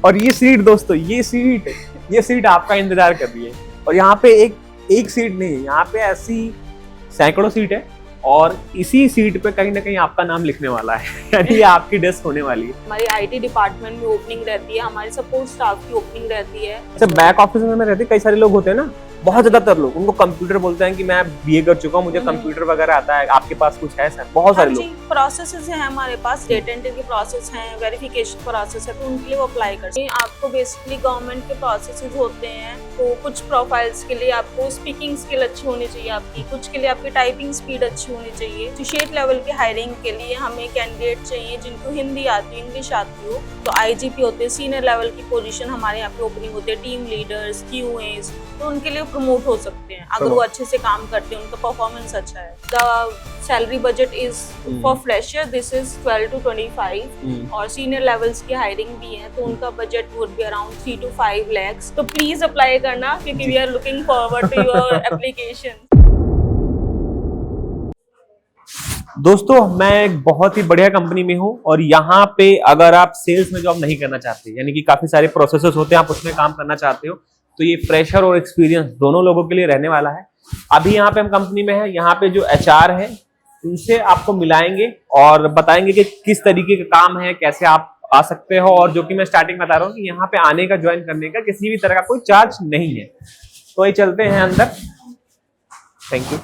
और ये सीट दोस्तों, ये सीट आपका इंतजार कर रही है। और यहाँ पे एक सीट नहीं है, यहाँ पे ऐसी सैकड़ों सीट है और इसी सीट पे कहीं ना कहीं आपका नाम लिखने वाला है, यानी ये आपकी डेस्क होने वाली है। हमारी आईटी डिपार्टमेंट में ओपनिंग रहती है, हमारे सपोर्ट स्टाफ की ओपनिंग रहती है। अच्छा, बैक ऑफिस में रहते कई सारे लोग होते हैं ना, बहुत ज्यादातर लोग, उनको कंप्यूटर बोलते हैं कि मैं बीए कर चुका हूँ, मुझे कंप्यूटर वगैरह आता है। आपके पास कुछ है सर? बहुत सारे लोग प्रोसेसेस हैं हमारे पास, डेटा एंट्री के प्रोसेस हैं, वेरिफिकेशन प्रोसेस है, तो उनके लिए वो अप्लाई कर सकते हैं। आपको बेसिकली गवर्नमेंट के प्रोसेसेस होते हैं, तो कुछ प्रोफाइल्स के लिए आपको स्पीकिंग स्किल अच्छी होनी चाहिए आपकी, कुछ के लिए आपकी टाइपिंग स्पीड अच्छी होनी चाहिए। एसोसिएट लेवल की हायरिंग के लिए हमें कैंडिडेट चाहिए जिनको हिंदी आती है, इंग्लिश आती हो। तो आईजीपी होते हैं, सीनियर लेवल की पोजीशन हमारे यहाँ पे ओपनिंग होते हैं, टीम लीडर्स, क्यूएस, तो उनके लिए प्रमोट हो सकते हैं अगर वो अच्छे से काम करते हैं, उनका परफॉर्मेंस अच्छा है। The salary budget is for fresher, this is 12 to 25 और सीनियर लेवल्स की हायरिंग भी है, तो उनका budget would be around 3 to 5 lakhs। तो प्लीज अप्लाई करना क्योंकि we are looking forward to your application. दोस्तों, मैं एक बहुत ही बढ़िया कंपनी में हूँ और यहाँ पे अगर आप सेल्स में जॉब नहीं करना चाहते, यानी कि काफी सारे प्रोसेसेस होते हैं, आप उसमें काम करना चाहते हो, तो ये फ्रेशर और एक्सपीरियंस दोनों लोगों के लिए रहने वाला है। अभी यहाँ पे हम कंपनी में है, यहाँ पे जो एचआर है उनसे आपको मिलाएंगे और बताएंगे कि किस तरीके का काम है, कैसे आप आ सकते हो। और जो कि मैं स्टार्टिंग बता रहा हूँ कि यहाँ पे आने का, ज्वाइन करने का किसी भी तरह का कोई चार्ज नहीं है। तो ये चलते हैं अंदर। Thank you.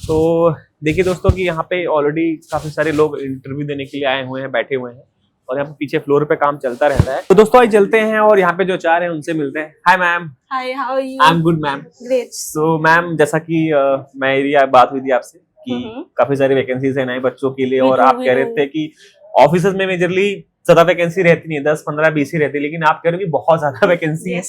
तो देखिए दोस्तों कि यहाँ पे ऑलरेडी काफी सारे लोग इंटरव्यू देने के लिए आए हुए हैं, बैठे हुए हैं और यहाँ पे पीछे फ्लोर पे काम चलता रहता है। तो दोस्तों आइए चलते हैं और यहाँ पे जो चार हैं उनसे मिलते हैं। Hi ma'am. Hi, how are you? I am good ma'am. Great. So ma'am, जैसा कि मेरी बात हुई थी आपसे कि काफी सारी वैकेंसीज है नए बच्चों के लिए, और आप कह रहे थे कि ऑफिसेज में मेजरली ज्यादा वैकेंसी रहती नहीं है, 10, 15, 20 ही रहती है, लेकिन आप कह रहे हो कि बहुत ज्यादा वैकेंसी है।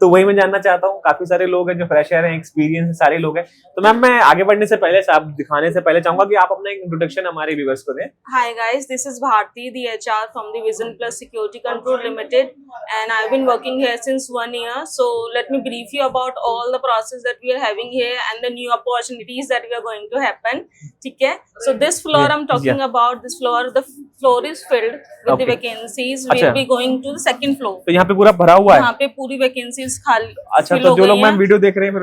तो वही मैं जानना चाहता हूँ। काफी सारे लोग हैं जो फ्रेशर हैं, एक्सपीरियंस सारे लोग हैं। तो मैम, मैं आगे बढ़ने से पहले, आप दिखाने से पहले चाहूंगा कि आप अपना एक इंट्रोडक्शन हमारे व्यूअर्स को दें। Hi guys, this is Bharti, the HR from the Vision Plus Security Control Limited, and I've been working here since 1 year. So let me brief you about all the process that we are having here and the new opportunities that we are going to happen. ठीक है? So this floor I'm talking about, this floor, the floor is filled with the vacancies. We'll be going to the second floor. तो यहाँ पे पूरा भरा हुआ है? यहाँ पे पूरी vacancies खाली। अच्छा, तो जो लोग मैम वीडियो देख रहे हैं फिर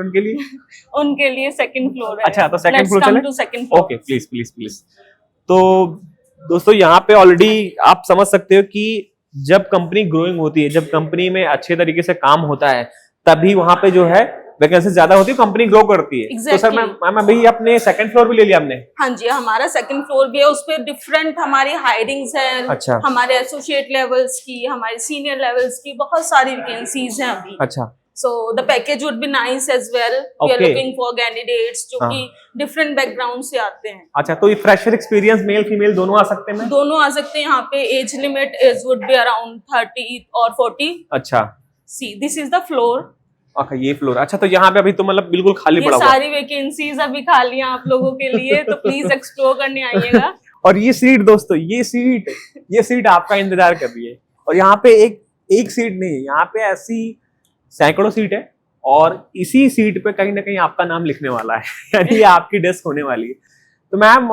उनके लिए सेकंड फ्लोर है। अच्छा, तो सेकंड फ्लोर चले? Second floor. Okay, please please please. तो दोस्तों, यहाँ पे ऑलरेडी आप समझ सकते हो कि जब कंपनी ग्रोइंग होती है, जब कंपनी में अच्छे तरीके से काम होता है, तभी वहां पे जो है वैकेंसी ज्यादा होती है, कंपनी ग्रो करती है। तो सर मैम अभी अपने सेकंड फ्लोर भी ले लिया हमने? हाँ जी, हमारा सेकंड फ्लोर भी है, उस पे डिफरेंट हमारी हायरिंग्स हैं। अच्छा। हमारे एसोसिएट लेवल्स की, हमारी सीनियर लेवल्स की बहुत सारी वैकेंसीज हैं अभी। अच्छा। So the package would be nice as well. We are looking for candidates जो कि different background से आते हैं। अच्छा, तो ये फ्रेशर एक्सपीरियंस मेल फीमेल दोनों आ सकते हैं? दोनों आ सकते हैं। यहाँ पे age limit would be around 30 और 40। अच्छा। See, this is the floor. अच्छा, ये फ्लोर। अच्छा, तो यहाँ पे अभी तो मतलब बिल्कुल खाली पड़ा हुआ है? सारी वैकेंसीज अभी खाली हैं आप लोगों के लिए, तो प्लीज एक्सप्लोर करने आइएगा। और ये सीट दोस्तों, ये सीट आपका इंतजार कर रही है। और यहाँ पे एक सीट नहीं है, यहाँ पे ऐसी सैकड़ों सीट है और इसी सीट पे कहीं ना कहीं आपका नाम लिखने वाला है, यानी ये आपकी डेस्क होने वाली है। तो मैम,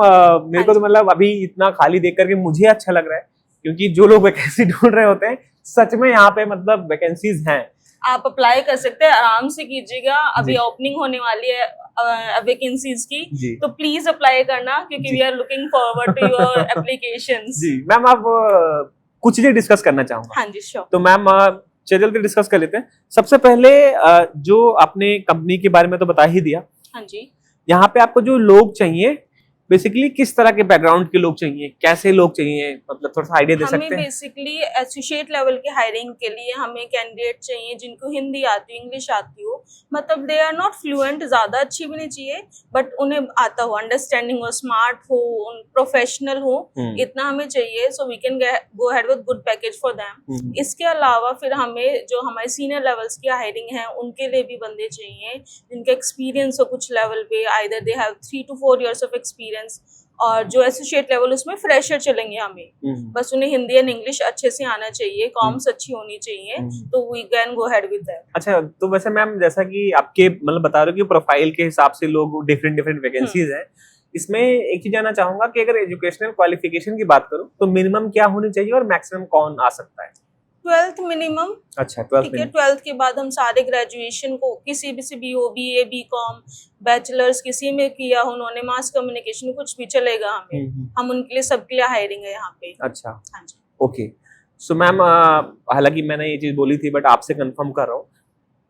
मेरे को तो मतलब अभी इतना खाली देख करके मुझे अच्छा लग रहा है, क्योंकि जो लोग वैकेंसी ढूंढ रहे होते हैं, सच में यहाँ पे मतलब वैकेंसीज हैं। आप अप्लाई कर सकते हैं, आराम से कीजिएगा। अभी ओपनिंग होने वाली है वैकेंसीज की, तो प्लीज अप्लाई करना क्योंकि we are looking forward to your applications. जी मैम, आप कुछ चीजें डिस्कस करना चाहूंगा। हाँ जी, श्योर। तो मैम जल्दी डिस्कस कर लेते हैं। सबसे पहले जो आपने कंपनी के बारे में तो बता ही दिया। हाँ जी। यहाँ पे आपको जो लोग चाहिए, बेसिकली किस तरह के बैकग्राउंड के लोग चाहिए, कैसे लोग चाहिए, मतलब थोड़ा सा आइडिया दे सकते हैं? हमें बेसिकली एसोसिएट लेवल की हायरिंग के लिए हमें कैंडिडेट चाहिए जिनको हिंदी आती हो, इंग्लिश आती हो, मतलब दे आर नॉट फ्लुएंट, ज्यादा अच्छी भी नहीं चाहिए, बट उन्हें आता हो, अंडरस्टैंडिंग हो, स्मार्ट हो, प्रोफेशनल हो, इतना हमें चाहिए। So we can go ahead with good package for them. इसके अलावा फिर हमें जो हमारे सीनियर लेवल्स की हायरिंग है उनके लिए भी बंदे चाहिए जिनका एक्सपीरियंस हो कुछ लेवल पे, either they have 3 to 4 years of experience. और जो एसोसिएट लेवल उसमें फ्रेशर चलेंगे हमें, बस उन्हें हिंदी एंड इंग्लिश अच्छे से आना चाहिए, कॉम्स अच्छी होनी चाहिए, तो we can go ahead with that. अच्छा, तो वैसे मैम जैसा कि आपके मतलब बता रहे हो कि प्रोफाइल के हिसाब से लोग डिफरेंट वैकेंसीज हैं, इसमें एक चीज जानना चाहूंगा कि अगर एजुकेशनल क्वालिफिकेशन की बात करूं तो मिनिमम क्या होनी चाहिए और मैक्सिमम कौन आ सकता है? 12th minimum. अच्छा 12th ठीक है, में 12th के बाद हम सारे ग्रेजुएशन को किसी भी से BO BA BCom बैचलर्स किसी में किया उन्होंने, मास कम्युनिकेशन कुछ भी चलेगा हमें, हम उनके लिए सबके लिए हायरिंग है यहाँ पे। अच्छा हाँ जी। ओके। सो मैम हालांकि मैंने ये चीज बोली थी बट आपसे कंफर्म कर रहा हूँ,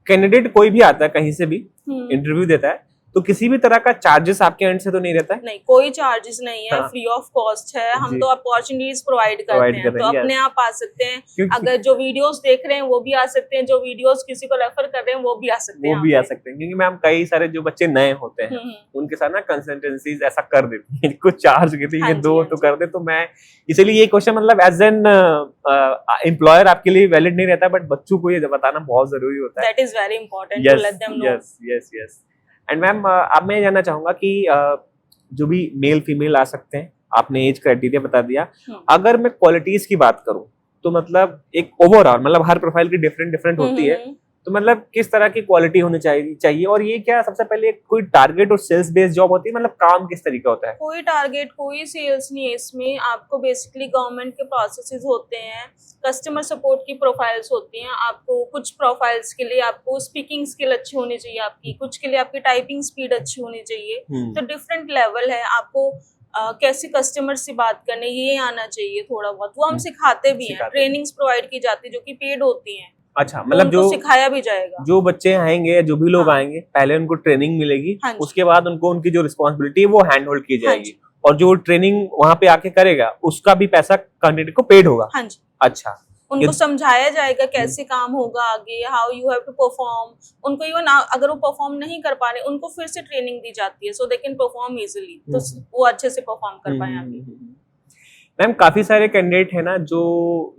कैंडिडेट कोई भी आता है कहीं से भी इंटरव्यू देता है तो किसी भी तरह का चार्जेस आपके एंड से तो नहीं रहता है? नहीं, कोई चार्जेस नहीं है, हाँ। फ्री ऑफ कॉस्ट है। हम जी। तो अपॉर्चुनिटीज प्रोवाइड करते हैं, तो अपने आप आ सकते हैं। क्योंकि अगर जो वीडियोस देख रहे हैं वो भी आ सकते हैं, जो वीडियोस किसी को रेफर कर रहे हैं वो भी आ सकते हैं। वो भी आ सकते हैं क्योंकि मैम कई सारे जो बच्चे नए होते हैं हम्म। उनके साथ ना कंसल्टेंसीज ऐसा कर देती है, कुछ चार्ज करती है हाँ ये जी, दो हाँ तो जी। कर दे। तो मैं इसलिए ये क्वेश्चन मतलब एज एन एम्प्लॉयर आपके लिए वैलिड नहीं रहता बट बच्चों को ये बताना बहुत जरूरी होता है। That is very important to let them know. Yes yes yes. And ma'am अब मैं ये जानना चाहूंगा कि जो भी मेल फीमेल आ सकते हैं, आपने एज क्राइटेरिया बता दिया, अगर मैं क्वालिटीज की बात करूं तो मतलब एक ओवरऑल मतलब हर प्रोफाइल की डिफरेंट डिफरेंट होती है, तो मतलब किस तरह की क्वालिटी होनी चाहिए और ये क्या सबसे पहले कोई टारगेट और सेल्स बेस्ड जॉब होती है, मतलब काम किस तरीका होता है? कोई टारगेट कोई सेल्स नहीं है इसमें। आपको बेसिकली गवर्नमेंट के प्रोसेसेस होते हैं, कस्टमर सपोर्ट की प्रोफाइल्स होती हैं। आपको कुछ प्रोफाइल्स के लिए आपको स्पीकिंग स्किल अच्छी होनी चाहिए आपकी, कुछ के लिए आपकी टाइपिंग स्पीड अच्छी होनी चाहिए। तो डिफरेंट लेवल है। आपको कैसे कस्टमर से बात करने ये आना चाहिए थोड़ा बहुत, वो हम सिखाते भी हैं। ट्रेनिंग्स प्रोवाइड की जाती है जो कि पेड होती हैं। अच्छा, मतलब जो सिखाया भी जाएगा। जो बच्चे आएंगे या जो भी लोग आएंगे पहले उनको ट्रेनिंग मिलेगी, उसके बाद उनको उनकी जो रिस्पॉन्सिबिलिटी है वो हैंड होल्ड की जाएगी और जो ट्रेनिंग वहां पे आके करेगा उसका भी पैसा कैंडिडेट को पेड होगा। हाँ जी। अच्छा, उनको समझाया जाएगा कैसे काम होगा आगे, how you have to perform. उनको इवन अगर वो परफॉर्म नहीं कर पा रहे उनको फिर से ट्रेनिंग दी जाती है सो दे कैन परफॉर्म इजीली, तो वो अच्छे से परफॉर्म कर पाए आगे। मैम काफी सारे कैंडिडेट है ना जो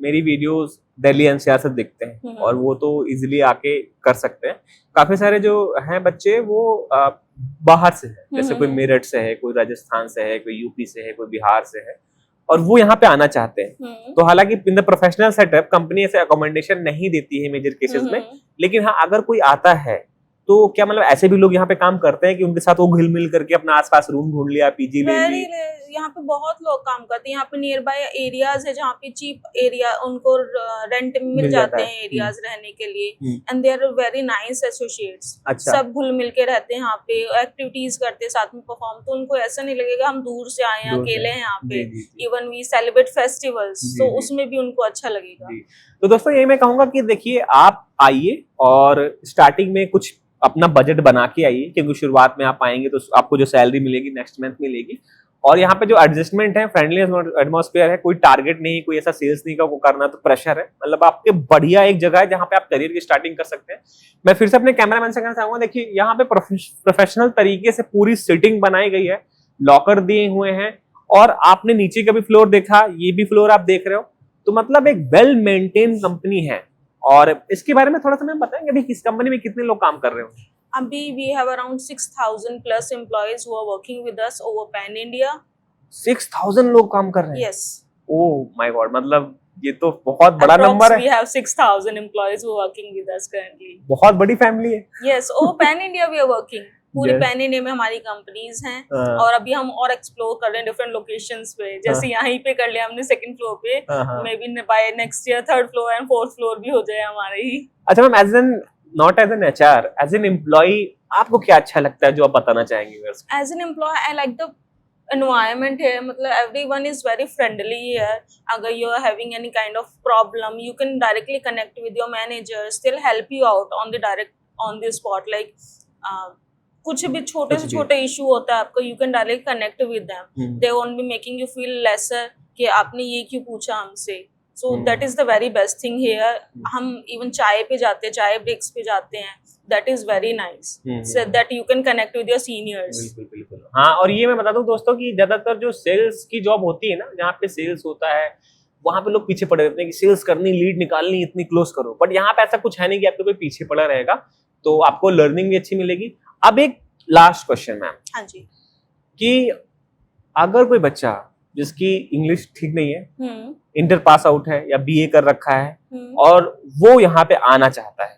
मेरी वीडियोस दिल्ली एनसीआर से देखते हैं और वो तो इजीली आके कर सकते हैं। काफी सारे जो हैं बच्चे वो बाहर से है, जैसे कोई मेरठ से है, कोई राजस्थान से है, कोई यूपी से है, कोई बिहार से है और वो यहाँ पे आना चाहते हैं। तो हालांकि in the professional setup company ऐसे अकोमोडेशन नहीं देती है मेजर केसेस में, लेकिन हाँ अगर कोई आता है तो क्या मतलब ऐसे भी लोग यहाँ पे काम करते हैं कि उनके साथ वो घुल मिल करके अपना आसपास रूम ढूंढ लिया, पीजी ले ली? यहाँ पे बहुत लोग काम करते हैं। यहाँ पे नियर बाय एरियाज है जहाँ पे चीप एरिया उनको रेंट मिल जाते हैं एरियाज रहने के लिए, and they are very nice associates. अच्छा। सब घुल मिल के रहते हैं यहाँ पे, एक्टिविटीज करते हैं साथ में परफॉर्म, तो उनको ऐसा नहीं लगेगा हम दूर से आए हैं अकेले हैं यहाँ पे। इवन वी सेलिब्रेट फेस्टिवल्स, तो उसमें भी उनको अच्छा लगेगा। तो दोस्तों ये मैं कहूंगा कि देखिए आप आइए और स्टार्टिंग में कुछ अपना बजट बना के आइए, क्योंकि शुरुआत में आप आएंगे तो आपको जो सैलरी मिलेगी नेक्स्ट मंथ मिलेगी और यहाँ पे जो एडजस्टमेंट है, फ्रेंडली एटमॉस्फेयर है, कोई टारगेट नहीं, कोई ऐसा सेल्स नहीं का को करना तो प्रेशर है, मतलब आपके बढ़िया एक जगह है जहाँ पे आप करियर की स्टार्टिंग कर सकते हैं। मैं फिर से अपने कैमरामैन से कहना चाहूंगा, देखिए यहाँ पे प्रोफेशनल तरीके से पूरी सिटिंग बनाई गई है, लॉकर दिए हुए हैं और आपने नीचे का भी फ्लोर देखा, ये भी फ्लोर आप देख रहे हो, तो मतलब एक वेल मेंटेन कंपनी है। और इसके बारे में थोड़ा सा मैं बताएंगे अभी किस कंपनी में कितने लोग काम कर रहे हो? अभी we have around 6,000 plus employees who are working with us over pan India. 6,000 लोग काम कर रहे हैं? Yes. Oh my God, मतलब ये तो बहुत बड़ा नंबर है। We have 6,000 employees who are working with us currently. बहुत बड़ी फैमिली है। Yes, over pan India we are working. पूरी पैन इंडिया में हमारी कंपनीज हैं और अभी हम और एक्सप्लोर कर रहे हैं डिफरेंट लोकेशंस पे, जैसे यहीं पे कर लिया हमने सेकंड फ्लोर पे, maybe by next year third floor and fourth floor भी हो जाए हमारे ही। अच्छा ma'am, as an not as an HR, as an employee आपको क्या अच्छा लगता है जो आप बताना चाहेंगे? As an employee I like the environment here, मतलब everyone is very friendly here. अगर you are having any kind of problem you can directly connect with your managers, they'll help you out on the spot, like कुछ भी छोटे से छोटे issue होता है आपको, you can directly connect with them, they won't be making you feel lesser कि आपने ये क्यों पूछा हमसे। So that is the very best thing here. हम इवन चाय पे जाते हैं, चाय ब्रेक्स पे जाते हैं, that is very nice, so that you can connect with your seniors. बिल्कुल बिल्कुल। हाँ, और ये मैं बता दूं दोस्तों कि ज्यादातर जो सेल्स की जॉब होती है ना, जहाँ पे सेल्स होता है वहां पे लोग पीछे पड़े रहते हैं कि सेल्स करनी, लीड निकालनी, इतनी क्लोज करो, बट यहाँ पे ऐसा कुछ है नहीं कि आपको कोई पीछे पड़ा रहेगा, तो आपको लर्निंग भी अच्छी मिलेगी। अब एक लास्ट क्वेश्चन मैम, हाँ जी, कि अगर कोई बच्चा जिसकी इंग्लिश ठीक नहीं है, इंटर पास आउट है या बीए कर रखा है और वो यहाँ पे आना चाहता है,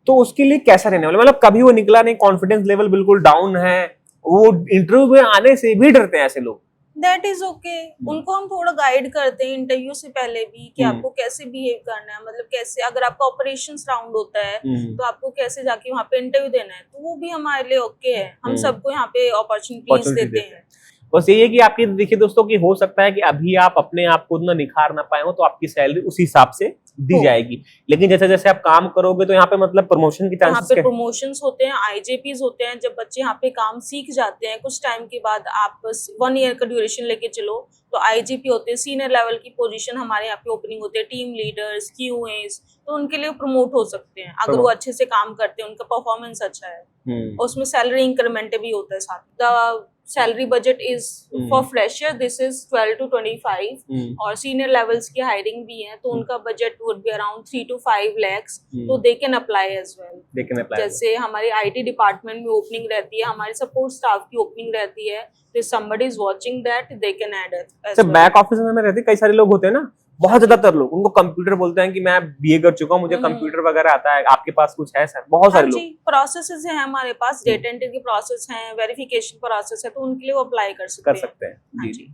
तो उसके लिए कैसा रहने वाला? मतलब कभी वो निकला नहीं, कॉन्फिडेंस लेवल बिल्कुल डाउन है, वो इंटरव्यू में आने से भी डरते हैं ऐसे लोग? That is okay. उनको हम थोड़ा गाइड करते हैं इंटरव्यू से पहले भी कि आपको कैसे बिहेव करना है, मतलब कैसे, अगर आपका ऑपरेशंस राउंड होता है तो आपको कैसे जाके वहाँ पे इंटरव्यू देना है, तो वो भी हमारे लिए ओके है। हम सबको यहाँ पे अपॉर्चुनिटीज देते हैं। बस यही है कि आपकी देखिए दोस्तों कि हो सकता है कि अभी आप अपने आप को उतना निखार ना पाए हो, तो आपकी सैलरी उसी हिसाब से दी जाएगी, लेकिन जैसे जैसे आप काम करोगे तो यहाँ पे मतलब प्रमोशन की यहाँ चांसेस पे प्रमोशंस होते हैं, आईजेपीज होते हैं। जब बच्चे यहाँ पे काम सीख जाते हैं, कुछ टाइम के बाद आप 1 ईयर का ड्यूरेशन लेके चलो, तो आईजीपी होते हैं, सीनियर लेवल की पोजीशन हमारे यहाँ पे ओपनिंग होते हैं, टीम लीडर्स, क्यूएस, तो उनके लिए प्रमोट हो सकते हैं अगर वो अच्छे से काम करते हैं, उनका परफॉर्मेंस अच्छा है। और उसमें सैलरी इंक्रीमेंट भी होता है साथ। The salary budget is for fresher, this is 12 to 25, और सीनियर लेवल्स की हायरिंग भी है, तो उनका budget would be around 3 to 5 lakhs, तो they can apply as well. जैसे हमारी आईटी डिपार्टमेंट में ओपनिंग रहती है, हमारे सपोर्ट स्टाफ की ओपनिंग रहती है, तो somebody is watching that, they can add it as well। Back office में रहते कई सारे लोग होते हैं ना, बहुत ज्यादातर लोग, उनको कंप्यूटर बोलते हैं कि मैं बीए कर चुका हूँ, मुझे कंप्यूटर वगैरह आता है, आपके पास कुछ है सर? बहुत सारे लोग प्रोसेसेस हैं हमारे पास, डेटा एंट्री के प्रोसेस हैं, वेरिफिकेशन प्रोसेस है, तो उनके लिए वो अप्लाई कर सकते हैं। जी।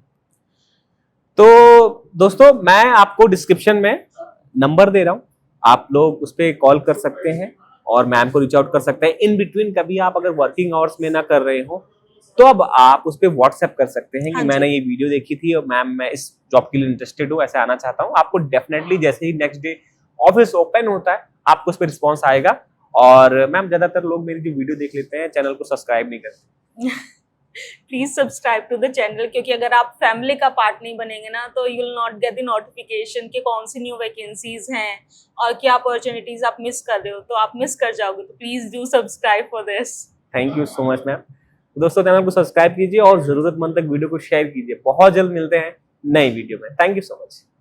तो दोस्तों मैं आपको डिस्क्रिप्शन में नंबर दे रहा हूँ, आप लोग उस पर कॉल कर सकते हैं और मैम को रीच आउट कर सकते हैं। इन बिटवीन कभी आप अगर वर्किंग आवर्स में ना कर रहे हो तो अब आप उस पर व्हाट्सएप कर सकते हैं कि मैंने ये वीडियो देखी थी और मैम मैं इस जॉब के लिए इंटरेस्टेड हूँ, ऐसे आना चाहता हूँ। आपको डेफिनेटली जैसे ही नेक्स्ट डे ऑफिस ओपन होता है आपको उस पर रिस्पॉन्स आएगा। और मैम ज्यादातर लोग मेरी जो वीडियो देख लेते हैं चैनल को सब्सक्राइब नहीं करते। Please subscribe to the channel, क्योंकि अगर आप फैमिली का पार्ट नहीं बनेंगे ना, तो you will not get the notification कि कौन सी न्यू वैकेंसीज हैं और क्या अपॉर्चुनिटीज आप मिस कर रहे हो, तो आप मिस कर जाओगे। तो please do subscribe for this. Thank you so much ma'am. दोस्तों चैनल को सब्सक्राइब कीजिए और जरूरतमंद तक वीडियो को शेयर कीजिए। बहुत जल्द मिलते हैं नई वीडियो में। Thank you so much.